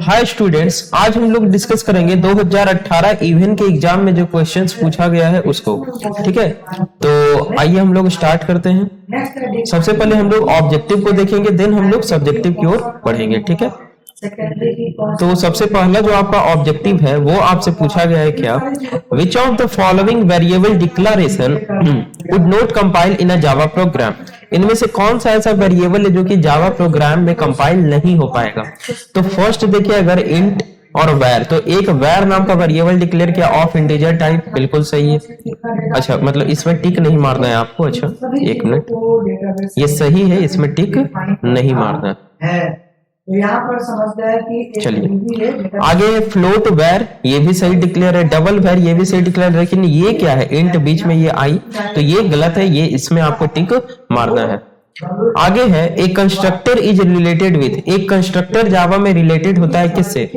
Hi students, आज हम लोग डिस्कस करेंगे 2018 इवन के एग्जाम में जो क्वेश्चंस पूछा गया है उसको। ठीक है, तो आइए हम लोग स्टार्ट करते हैं। सबसे पहले हम लोग ऑब्जेक्टिव को देखेंगे, देन हम लोग सब्जेक्टिव की ओर बढ़ेंगे। ठीक है, तो सबसे पहला जो आपका ऑब्जेक्टिव है वो आपसे पूछा गया है क्या, विच of the following variable declaration would not compile in a Java program. इनमें से कौन सा ऐसा वेरिएबल है जो कि जावा प्रोग्राम में कंपाइल नहीं हो पाएगा। तो फर्स्ट देखिए, अगर इंट और वैर, तो एक वैर नाम का वेरिएबल डिक्लेयर किया ऑफ इंटीजर टाइप, बिल्कुल सही है। अच्छा, मतलब इसमें टिक नहीं मारना है आपको। अच्छा एक मिनट, ये सही है, इसमें टिक नहीं मारना है। तो यहाँ पर समझता है कि चलिए आगे, फ्लोट वैर ये भी सही डिक्लेयर है, डबल वैर ये भी सही डिक्लेयर है, लेकिन ये क्या है, इंट बीच में ये आई, तो ये गलत है, ये इसमें आपको टिक मारना है। आगे है, एक कंस्ट्रक्टर इज रिलेटेड विथ, एक कंस्ट्रक्टर जावा में रिलेटेड होता है किससे,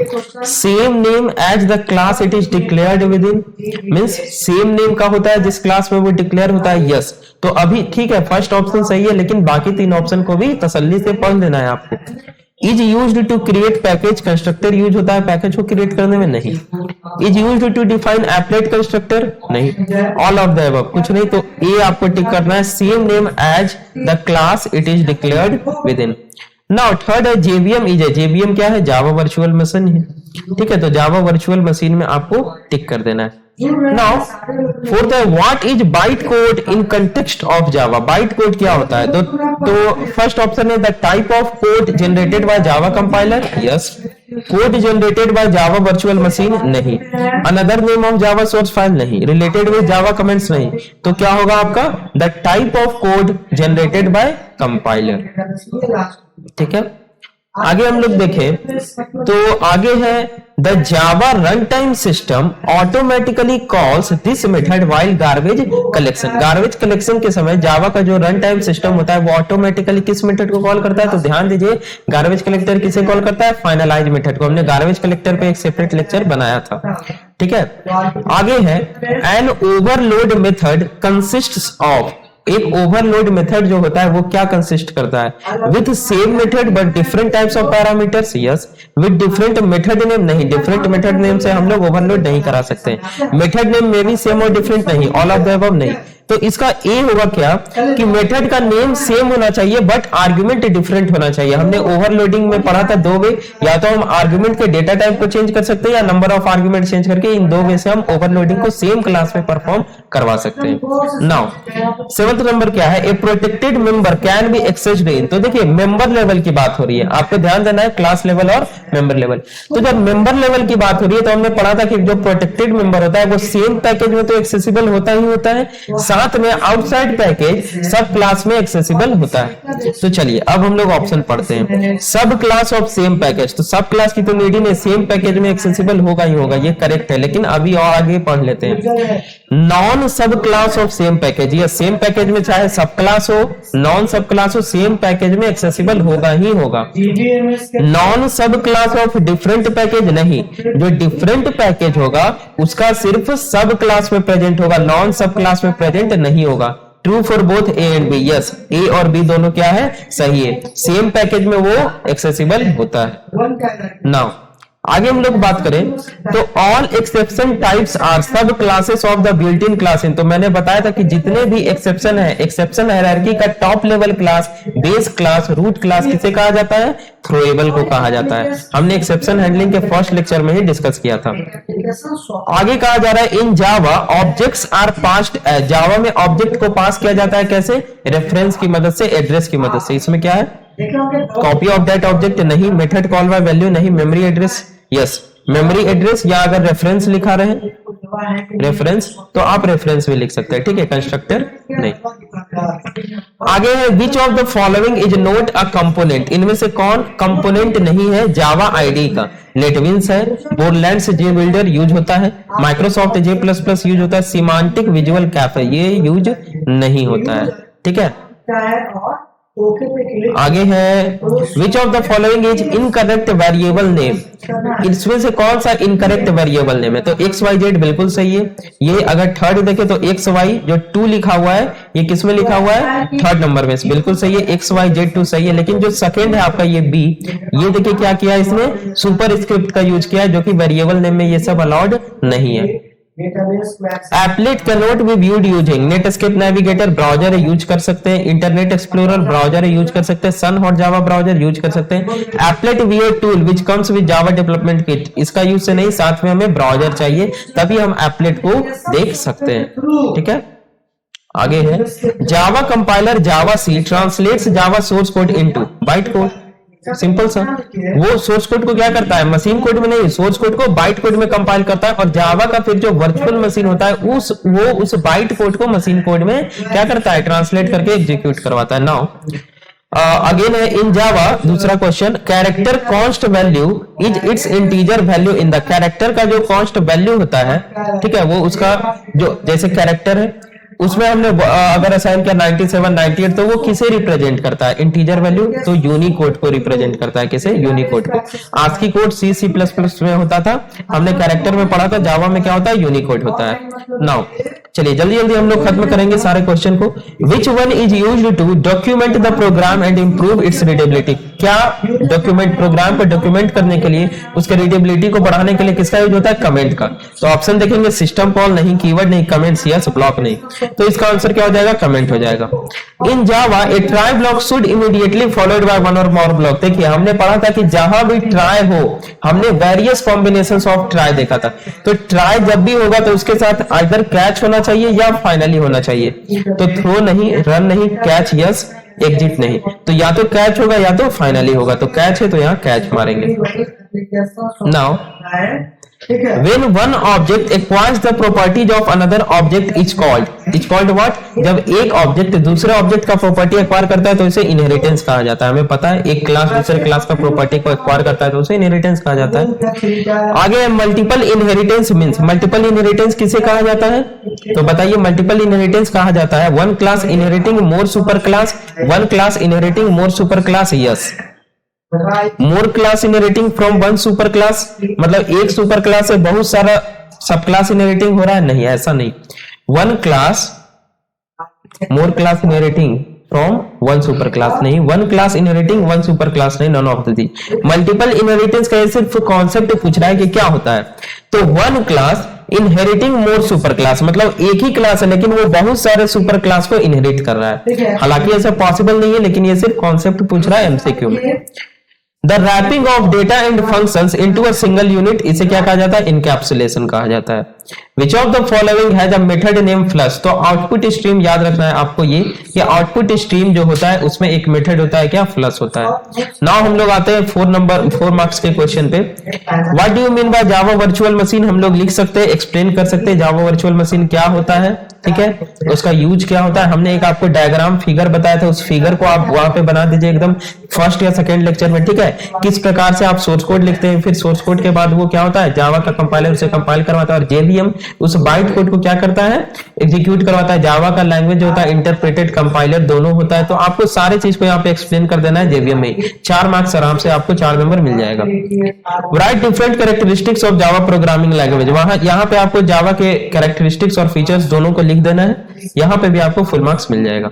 same name as the class it is declared within, means same name का होता है जिस क्लास में वो डिक्लेयर होता है। यस, तो अभी ठीक है, फर्स्ट ऑप्शन सही है, लेकिन बाकी तीन ऑप्शन को भी तसल्ली से पढ़ लेना है आपको। Is used to create package, constructor use होता है पैकेज को क्रिएट करने में, नहीं। Is used to define applet, constructor नहीं। ऑल ऑफ द अबव, कुछ नहीं, तो ए आपको टिक करना है, same name as the class it is declared within. Now third है जेवीएम इज, जेवीएम क्या है, जावा वर्चुअल मशीन है। ठीक है, तो जावा वर्चुअल मशीन में आपको टिक कर देना है। Now, for the what is byte code in context of Java? Byte code क्या होता है? तो फर्स्ट ऑप्शन है the type of code generated by Java compiler, yes. Code generated by Java virtual machine, नहीं। Another name of Java source file, नहीं। Related with Java comments, नहीं। तो क्या होगा आपका, the type of code generated by compiler. ठीक है, आगे हम लोग देखें तो आगे है the Java run time system automatically calls this method while garbage collection. Garbage collection के समय जावा का जो रन टाइम सिस्टम होता है वो ऑटोमेटिकली किस मेथड को कॉल करता है, तो ध्यान दीजिए, गार्बेज कलेक्टर किसे कॉल करता है, फाइनलाइज मेथड को। हमने गार्बेज कलेक्टर पे एक सेपरेट लेक्चर बनाया था। ठीक है, आगे है an overload method consists of, एक ओवरलोड मेथड जो होता है वो क्या कंसिस्ट करता है, with same method but different types of parameters, yes. With different method name, नहीं। डिफरेंट मेथड नेम से हम लोग ओवरलोड नहीं करा सकते। मेथड नेम में भी सेम और डिफरेंट, नहीं। ऑल ऑफ द अबव, नहीं। तो इसका ए होगा क्या कि मेथड का नेम सेम होना चाहिए बट आर्गुमेंट डिफरेंट होना चाहिए। हमने ओवरलोडिंग में पढ़ा था दो वे, या तो हम आर्गुमेंट के डेटा टाइप को चेंज कर सकते हैं या नंबर ऑफ आर्गुमेंट चेंज करके, इन दो वे से हम ओवरलोडिंग को सेम क्लास में परफॉर्म करवा सकते हैं। नाउ सेवंथ नंबर क्या है, a protected member can be accessed in. तो देखिए मेंबर लेवल की बात हो रही है, आपको ध्यान देना है क्लास लेवल और मेंबर लेवल। तो जब मेंबर लेवल की बात हो रही है तो हमने पढ़ा था कि जो प्रोटेक्टेड मेंबर होता है वो सेम पैकेज में तो एक्सेसिबल होता ही होता है, साथ में आउटसाइड पैकेज सब क्लास में एक्सेसिबल होता है। तो चलिए अब हम लोग ऑप्शन पढ़ते हैं, सब क्लास ऑफ सेम पैकेज। तो सब क्लास की तो नीड ही नहीं, सेम पैकेज में एक्सेसिबल होगा ही होगा, ये करेक्ट है। लेकिन अभी और आगे पढ़ लेते हैं, नॉन सब क्लास ऑफ सेम पैकेज, या सेम पैकेज में चाहे सब क्लास हो नॉन सब क्लास हो, सेम पैकेज में एक्सेसिबल होगा ही होगा। नॉन सब क्लास ऑफ डिफरेंट पैकेज, नहीं। जो डिफरेंट पैकेज होगा उसका सिर्फ सब क्लास में प्रेजेंट होगा, नॉन सब क्लास में प्रेजेंट नहीं होगा। True for both A and B, yes. A और बी दोनों क्या है, सही है, सेम पैकेज में वो एक्सेसिबल होता है। नाउ आगे हम लोग बात करें तो ऑल एक्सेप्शन टाइप्स आर सब classes of the built in class in. तो मैंने बताया था कि जितने भी एक्सेप्शन है, एक्सेप्शन हायरार्की का top level class, base class, root class किसे कहा जाता है, थ्रोएबल को कहा जाता है। हमने एक्सेप्शन हैंडलिंग के फर्स्ट लेक्चर में ही डिस्कस किया था। आगे कहा जा रहा है इन जावा ऑब्जेक्ट्स आर पास्ड एज, जावा में ऑब्जेक्ट को पास किया जाता है कैसे, रेफरेंस की मदद से, एड्रेस की मदद से। इसमें क्या है, कॉपी ऑफ दैट ऑब्जेक्ट, नहीं। मेथड कॉल बाय वैल्यू, नहीं। Memory address, yes. Memory address, या अगर रेफरेंस लिखा रहे रेफरेंस तो आप रेफरेंस भी लिख सकते हैं। ठीक है, कंस्ट्रक्टर नहीं। आगे है which of the following is not a component, इनमें से कौन कंपोनेंट नहीं है जावा आईडी का। नेटविंस है, बोरलैंड्स जे बिल्डर यूज होता है, माइक्रोसॉफ्ट जे प्लस प्लस यूज होता है, सिमांटिक विजुअल कैफे ये यूज नहीं होता है। ठीक है, ओके पे क्लिक आगे है which of the following is incorrect variable name, इसमें से कौन सा इनकरेक्ट वेरिएबल नेम है? तो एक्स वाई जेड बिल्कुल सही है। ये अगर थर्ड देखे तो एक्स वाई जो 2 लिखा हुआ है ये किस में लिखा हुआ है? थर्ड नंबर में, बिल्कुल सही है। एक्स वाई जेड 2 सही है। लेकिन जो सेकंड है आपका ये बी, ये देखिए क्या किया इसने, सुपर स्क्रिप्ट का यूज किया है जो कि वेरिएबल नेम में ये सब अलाउड नहीं है। Database query applet can not be viewed using Netscape navigator, browser use कर सकते हैं। इंटरनेट एक्सप्लोरर ब्राउजर यूज कर सकते हैं। सन हॉट जावा ब्राउजर यूज कर सकते हैं। Applet वीए tool which comes with Java development kit, इसका यूज से नहीं, साथ में हमें ब्राउजर चाहिए तभी हम एप्लेट को देख सकते हैं। ठीक है, आगे है Java compiler Java C translates Java source code into byte code. Simple सा, वो सोर्स कोड को क्या करता है, मशीन कोड में नहीं, सोर्स कोड को बाइट कोड में कंपाइल करता है। और जावा का फिर जो वर्चुअल मशीन होता है उस बाइट कोड को मशीन कोड में क्या करता है, ट्रांसलेट करके एग्जीक्यूट करवाता है। नाउ अगेन है इन जावा दूसरा question, character const value is it's integer value in the, character का जो कॉन्स्ट वैल्यू होता है, ठीक है, वो उसका जो जैसे कैरेक्टर है उसमें हमने अगर असाइन किया 97 98 तो वो किसे रिप्रेजेंट करता है, इंटीजर वैल्यू, तो यूनिकोड को रिप्रेजेंट करता है। किसे, यूनिकोड को। आस्की कोड C++ में होता था, हमने कैरेक्टर में पढ़ा था, जावा में क्या होता है, यूनिकोड होता है। नाउ चलिए जल्दी जल्दी हम लोग खत्म करेंगे सारे क्वेश्चन को। Which one is used to document the program and improve its readability, क्या डॉक्यूमेंट, प्रोग्राम को डॉक्यूमेंट करने के लिए उसके रीडेबिलिटी को बढ़ाने के लिए किसका यूज होता है, कमेंट का। तो ऑप्शन देखेंगे सिस्टम कॉल नहीं, कीवर्ड नहीं, कमेंट्स, यस, ब्लॉक नहीं, तो इसका आंसर क्या हो जाएगा, कमेंट हो जाएगा। In Java a try block should immediately followed by one और मोर ब्लॉक। देखिए हमने पढ़ा था कि जहां भी ट्राई हो, हमने वेरियस कॉम्बिनेशंस ऑफ ट्राई देखा था, तो ट्राई जब भी होगा तो उसके साथ आइदर कैच होना चाहिए या फाइनली होना चाहिए। तो थ्रो नहीं, रन नहीं, कैच यस, एग्जिट नहीं, तो या तो कैच होगा या तो फाइनली होगा। तो कैच है तो यहाँ कैच मारेंगे। Now when one object acquires the properties of another object is called what, जब एक ऑब्जेक्ट दूसरे ऑब्जेक्ट का प्रॉपर्टी एक्वायर करता है तो इसे इनहेरिटेंस कहा जाता है। हमें पता है एक क्लास दूसरे क्लास का प्रॉपर्टी को एक्वायर करता है तो उसे इनहेरिटेंस कहा जाता है। आगे multiple inheritance means, multiple inheritance किसे कहा जाता है, तो बताइए, मल्टीपल इनहेरिटेंस कहा जाता है one class inheriting more super class, one class inheriting more super class, yes. More class inheriting from one super class, मतलब एक सुपर क्लास से बहुत सारा सब क्लास इनहेरिटिंग हो रहा है, नहीं, ऐसा नहीं। One class more class inheriting from one super class नहीं, one class inheriting one super class नहीं, none of the. Multiple inheritance का सिर्फ कॉन्सेप्ट पूछ रहा है कि क्या होता है, तो वन क्लास इनहेरिटिंग मोर सुपर क्लास, मतलब एक ही क्लास है लेकिन वो बहुत सारे सुपर क्लास को इनहेरिट कर रहा है। हालांकि ऐसा पॉसिबल नहीं है, लेकिन ये सिर्फ कॉन्सेप्ट पूछ रहा है एमसीक्यू में। The wrapping of data and functions into a single unit, इसे क्या कहा जाता है, इनकैप्सुलेशन कहा जाता है। Which of the following has a method name flush, तो आउटपुट स्ट्रीम याद रखना है आपको, ये आउटपुट स्ट्रीम जो होता है उसमें एक मेथड होता है क्या, फ्लश होता है। नाउ हम लोग आते हैं 4 मार्क्स के क्वेश्चन पे। What do you mean by Java virtual machine, हम लोग लिख सकते हैं, एक्सप्लेन कर सकते हैं जावा वर्चुअल मशीन क्या होता है, ठीक है, उसका यूज क्या होता है। हमने एक आपको डायग्राम फिगर बताया था, उस फिगर को आप वहां पे बना दीजिए एकदम फर्स्ट या सेकंड लेक्चर में, ठीक है, किस प्रकार से आप सोर्स कोड लिखते हैं, फिर सोर्स कोड के बाद वो क्या होता है, जावा का कंपाइलर उसे कंपाइल करवाता है और जेवीएम उस बाइट कोड को क्या करता है, एग्जीक्यूट करवाता है। जावा का लैंग्वेज जो होता है इंटरप्रेटेड कंपाइलर दोनों होता है। तो आपको सारे चीज को यहाँ पे एक्सप्लेन कर देना है जेवीएम में। 4 मार्क्स आराम से आपको 4 नंबर मिल जाएगा। Right different characteristics of Java programming language, वहां यहाँ पे आपको जावा के कैरेक्टरिस्टिक्स और फीचर्स दोनों को लिख देना है, यहाँ पे भी आपको फुल मार्क्स मिल जाएगा।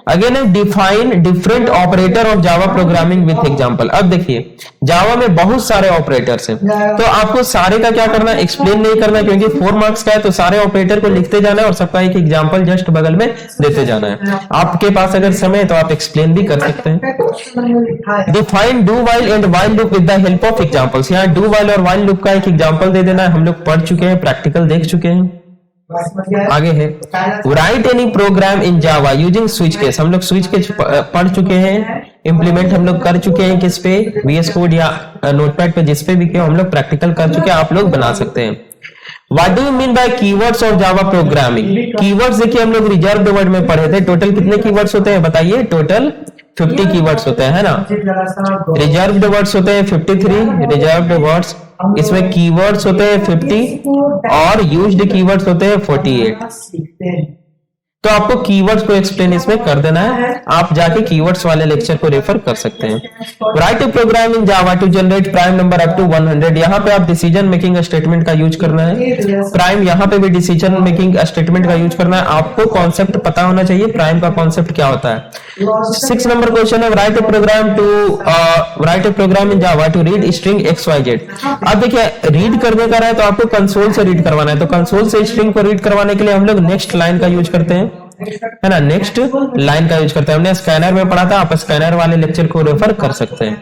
अगेन है define different operator of Java programming with example. अब देखिए जावा में बहुत सारे ऑपरेटर्स हैं, तो आपको सारे का क्या करना है, एक्सप्लेन नहीं करना, क्योंकि 4 मार्क्स का है तो सारे ऑपरेटर को लिखते जाना है और सबका एक एग्जांपल जस्ट बगल में देते जाना है। आपके पास अगर समय है तो आप एक्सप्लेन भी कर सकते हैं। Define do while and while loop with the help of examples, यहाँ डू वाइल और वाइल लूप का एक एग्जांपल दे देना है, हम लोग पढ़ चुके हैं, प्रैक्टिकल देख चुके हैं। आगे है write any program in Java using switch case, हम लोग स्विच केस पढ़ चुके हैं, इंप्लीमेंट हम लोग कर चुके हैं, किस पे, वीएस कोड या नोटपैड पे, जिस पे भी किया हम लोग प्रैक्टिकल कर चुके हैं, आप लोग बना सकते हैं। What do you mean bye keywords of Java programming, keywords देखिए हम लोग रिजर्व्ड वर्ड में पढ़े थे, टोटल कितने कीवर्ड्स होते हैं बताइए, टोटल 50 कीवर्ड्स होते हैं, है ना, रिजर्व्ड वर्ड्स होते हैं 53 रिजर्व्ड वर्ड्स, इसमें कीवर्ड्स होते हैं 50 और यूज्ड कीवर्ड्स होते हैं 48। तो आपको कीवर्ड्स को एक्सप्लेन इसमें कर देना है, आप जाके कीवर्ड्स वाले लेक्चर को रेफर कर सकते हैं। Write a program in Java to generate prime number up to 100। यहाँ पे आप डिसीजन मेकिंग स्टेटमेंट का यूज करना है, प्राइम यहाँ पे भी डिसीजन मेकिंग स्टेटमेंट का यूज करना है। आपको कॉन्सेप्ट पता होना चाहिए प्राइम का कॉन्सेप्ट क्या होता है। 6 नंबर क्वेश्चन है, write a program in Java to read string XYZ। अब देखिए रीड करने का है तो आपको कंसोल से रीड करवाना है, तो कंसोल से स्ट्रिंग को रीड करवाने के लिए हम लोग नेक्स्ट लाइन का यूज करते हैं, है ना, नेक्स्ट लाइन का यूज करते हैं। हमने स्कैनर में पढ़ा था, आप स्कैनर वाले लेक्चर को रेफर कर सकते हैं।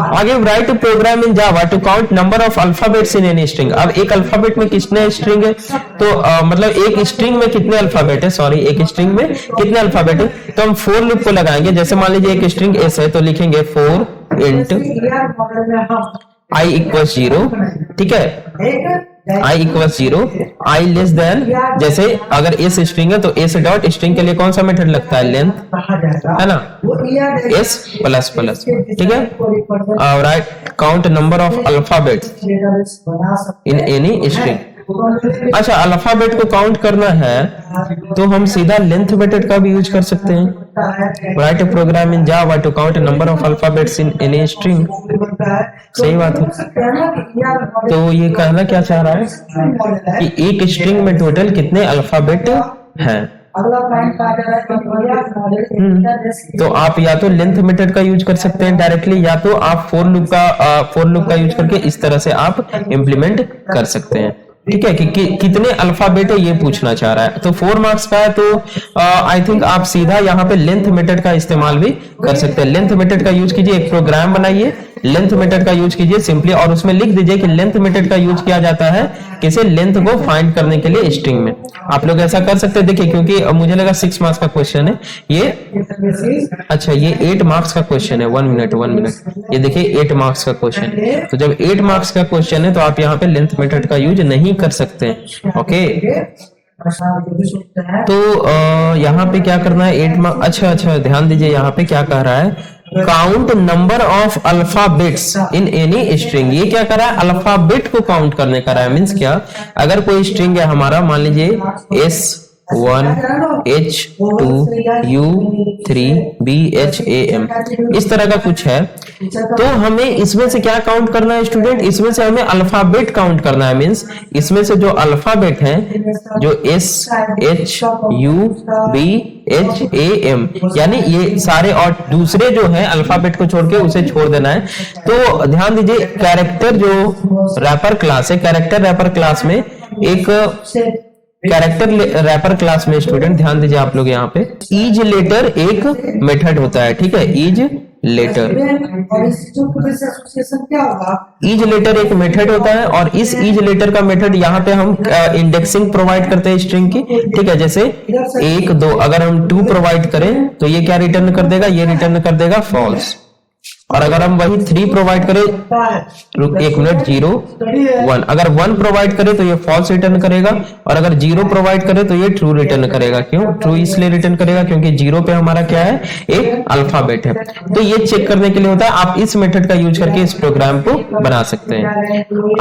आगे write program in Java to count number of alphabets in any string. अब एक अल्फाबेट में कितने स्ट्रिंग है, तो मतलब एक स्ट्रिंग में कितने अल्फाबेट है, सॉरी एक स्ट्रिंग में कितने अल्फाबेट है, तो हम फोर लूप को लगाएंगे। जैसे मान लीजिए एक स्ट्रिंग एस है तो लिखेंगे 4 int i इक्वल 0, ठीक है, i equal 0, i less than, जैसे अगर एस स्ट्रिंग है तो एस डॉट स्ट्रिंग के लिए कौन सा मेथड लगता है, लेंथ, है ना, एस प्लस प्लस, ठीक है। Right count number of alphabets in any string. अच्छा अल्फाबेट को काउंट करना है तो हम सीधा लेंथ मेथड का भी यूज कर सकते हैं। Write a program in Java to count number of alphabets in any string, सही बात है। तो ये कहना क्या चाह रहा है कि एक स्ट्रिंग में टोटल कितने अल्फाबेट हैं। तो आप या तो लेंथ मेथड का यूज कर सकते हैं डायरेक्टली, या तो आप फोर लूप का यूज करके इस तरह से आप इम्प्लीमेंट कर सकते हैं, ठीक है। कि कितने अल्फाबेट है ये पूछना चाह रहा है, तो 4 मार्क्स का है, तो आई थिंक आप सीधा यहाँ पे लेंथ मेथड का इस्तेमाल भी कर सकते हैं। लेंथ मेथड का यूज कीजिए, एक प्रोग्राम बनाइए, लेंथ मेथड का यूज कीजिए सिंपली, और उसमें लिख दीजिए कि लेंथ मेथड का यूज किया जाता है किसे, लेंथ को फाइंड करने के लिए स्ट्रिंग में। आप लोग ऐसा कर सकते हैं, देखिए क्योंकि मुझे लगा 6 मार्क्स का क्वेश्चन है ये, अच्छा ये 8 मार्क्स का क्वेश्चन है। 1 मिनट, ये देखिए 8 मार्क्स का क्वेश्चन है, तो जब 8 मार्क्स का क्वेश्चन है तो आप यहाँ पे लेंथ मेथड का यूज नहीं कर सकते, ओके। तो यहाँ पे क्या करना है, 8 मार्क्स, अच्छा ध्यान दीजिए यहाँ पे क्या कह रहा है, count number of alphabets in any string. ये क्या कर रहा है, अल्फाबेट को काउंट करने का रहा है। मीन्स क्या, अगर कोई स्ट्रिंग है हमारा, मान लीजिए S1 H2 U3 BHAM, इस तरह का कुछ है, तो हमें इसमें से क्या काउंट करना है स्टूडेंट, इसमें से हमें अल्फाबेट काउंट करना है। मीन्स इसमें से जो अल्फाबेट है, जो S H U B H A M, यानी ये सारे, और दूसरे जो है अल्फाबेट को छोड़ के उसे छोड़ देना है। तो ध्यान दीजिए, कैरेक्टर जो रैपर क्लास है, कैरेक्टर रैपर क्लास में एक कैरेक्टर रैपर क्लास में स्टूडेंट ध्यान दीजिए आप लोग, यहाँ पे ईज लेटर एक मेथड होता है, ठीक है, ईज लेटर, ईज लेटर एक मेथड होता है, और इस ईज लेटर का मेथड यहाँ पे हम इंडेक्सिंग प्रोवाइड करते हैं स्ट्रिंग की, ठीक है। जैसे 1 2, अगर हम 2 प्रोवाइड करें तो ये क्या रिटर्न कर देगा, ये रिटर्न कर देगा फॉल्स, और अगर हम वही 3 प्रोवाइड करें, 1 मिनट, 0 1, अगर 1 प्रोवाइड करें तो ये फॉल्स रिटर्न करेगा, और अगर 0 प्रोवाइड करें तो ये ट्रू रिटर्न करेगा। क्यों ट्रू इसलिए रिटर्न करेगा, क्योंकि 0 पे हमारा क्या है, एक अल्फाबेट है। तो ये चेक करने के लिए होता है, आप इस मेथड का यूज करके इस प्रोग्राम को बना सकते हैं।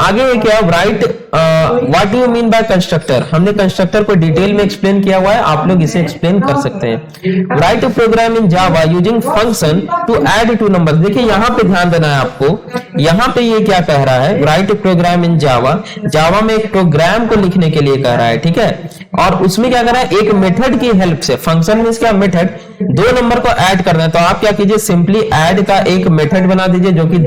आगे क्या, right what do you mean bye constructor. हमने कंस्ट्रक्टर को डिटेल में एक्सप्लेन किया हुआ है, आप लोग इसे एक्सप्लेन कर सकते हैं। Write program in Java using function to add 2 number. देखिए यहाँ पे ध्यान देना है आपको, यहाँ पे ये क्या कह रहा है, राइट प्रोग्राम इन जावा, जावा में एक प्रोग्राम को लिखने के लिए कह रहा है, ठीक है, और उसमें क्या कर रहा है, एक मेथड की हेल्प से, फंक्शन मींस क्या, मेथड, 2 नंबर को ऐड करना है। तो आप क्या कीजिए, सिंपली ऐड का एक मेथड बना दीजिए जो कि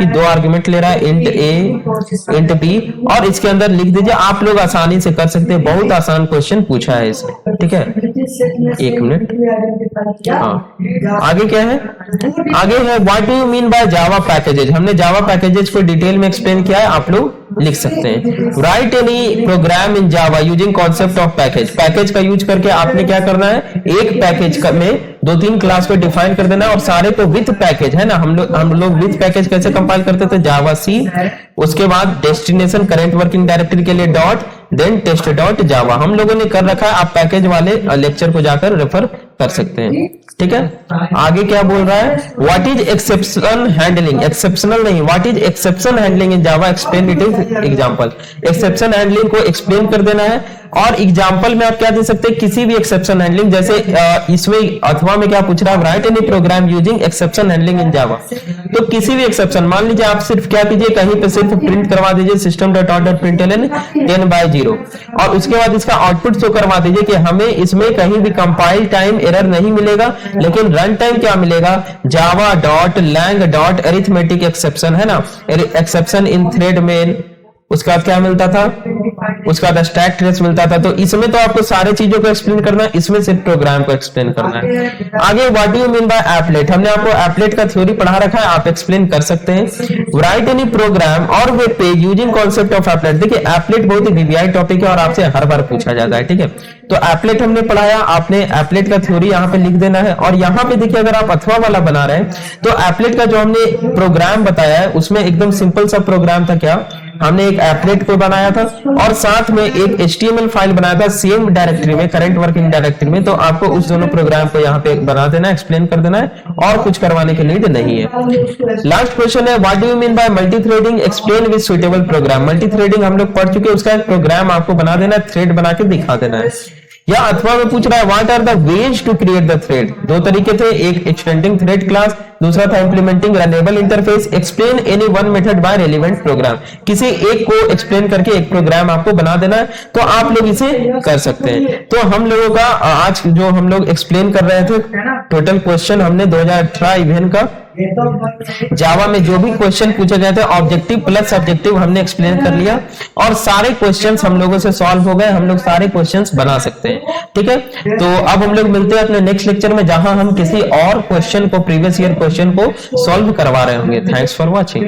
2 आर्गुमेंट ले रहा है, इंट A इंट B, और इसके अंदर लिख दीजिए। आप लोग आसानी से कर सकते हैं, बहुत आसान क्वेश्चन पूछा है इसमें, ठीक है। 1 मिनट, हाँ आगे क्या है, आगे है what do you mean by Java packages. हमने जावा पैकेजेज को डिटेल में एक्सप्लेन किया है, आप लोग लिख सकते हैं। Write any program in Java using concept of package. Package का यूज करके आपने क्या करना है, एक पैकेज में 2-3 क्लास को डिफाइन कर देना, और सारे को विथ पैकेज, है ना। हम लोग विथ पैकेज कैसे कंपाइल करते थे, जावा C, उसके बाद डेस्टिनेशन करेंट वर्किंग डायरेक्टरी के लिए dot, then test dot Java, हम लोगों ने कर रखा है। आप पैकेज वाले लेक्चर को जाकर रेफर कर सकते हैं, ठीक है। आगे क्या बोल रहा है, what is exceptional handling. Exceptional नहीं, what is exception handling in Java, explain it in example. Exception handling को एक्सप्लेन कर देना है। और एग्जांपल में आप क्या दे सकते हैं, किसी भी एक्सेप्शन हैंडलिंग, जैसे इसमें अथवा में क्या पूछ रहा है, write any program using exception handling in Java. तो किसी भी एक्सेप्शन, मान लीजिए आप सिर्फ क्या कीजिए, कहीं पे सिर्फ प्रिंट करवा दीजिए system dot out dot println 10/0 और उसके बाद इसका आउटपुट शो करवा दीजिए कि हमें इसमें कहीं भी कंपाइल टाइम एरर नहीं मिलेगा, लेकिन रन टाइम क्या मिलेगा, Java dot lang dot arithmetic exception है ना, एक्सेप्शन इन थ्रेड मेन, उसका क्या मिलता था, उसका स्टैक ट्रेस मिलता था। तो इसमें तो आपको सारे चीजों को एक्सप्लेन करना है, इसमें सिर्फ प्रोग्राम को एक्सप्लेन करना है। आगे what do you mean bye applet, हमने आपको एप्लेट का थ्योरी पढ़ा रखा है, आप एक्सप्लेन कर सकते हैं। राइट एनी प्रोग्राम और web page using concept of applet, देखिए एप्लेट बहुत ही वीवीआई टॉपिक है और आपसे हर बार पूछा जाता है, ठीक है। तो एप्लेट हमने पढ़ाया, आपने एप्लेट का थ्योरी यहाँ पे लिख देना है। और यहाँ पे देखिए अगर आप अथवा वाला बना रहे हैं तो एप्लेट का जो हमने प्रोग्राम बताया है उसमें एकदम सिंपल सा प्रोग्राम था, क्या हमने एक एप्लेट को बनाया था और साथ में एक HTML फाइल बनाया था सेम डायरेक्टरी में, करंट वर्किंग डायरेक्टरी में। तो आपको उस दोनों प्रोग्राम को यहाँ पे बना देना, एक्सप्लेन कर देना है और कुछ करवाने की नीड नहीं है। लास्ट क्वेश्चन है what do you mean by multi threading, explain with suitable program. Multi threading हम लोग पढ़ चुके हैं, उसका एक प्रोग्राम आपको बना देना है, थ्रेड बना के दिखा देना है। या अथवा में पूछ रहा है what are the ways to create the thread, दो तरीके थे, एक एक्सटेंडिंग थ्रेड क्लास, दूसरा था implementing runnable interface. Explain any one method by relevant program, किसी एक को एक्सप्लेन करके एक प्रोग्राम आपको बना देना है, तो आप लोग इसे कर सकते हैं। तो हम लोगों का आज जो हम लोग एक्सप्लेन कर रहे थे टोटल क्वेश्चन हमने 2018 इवेंट का जावा में जो भी क्वेश्चन पूछे गए थे ऑब्जेक्टिव प्लस सब्जेक्टिव हमने एक्सप्लेन कर लिया और सारे क्वेश्चंस हम लोगों से सॉल्व हो गए, हम लोग सारे क्वेश्चंस बना सकते हैं, ठीक है। तो अब हम लोग मिलते हैं अपने नेक्स्ट लेक्चर में जहां हम किसी और क्वेश्चन को, प्रीवियस ईयर क्वेश्चन को सॉल्व करवा रहे होंगे। Thanks for watching.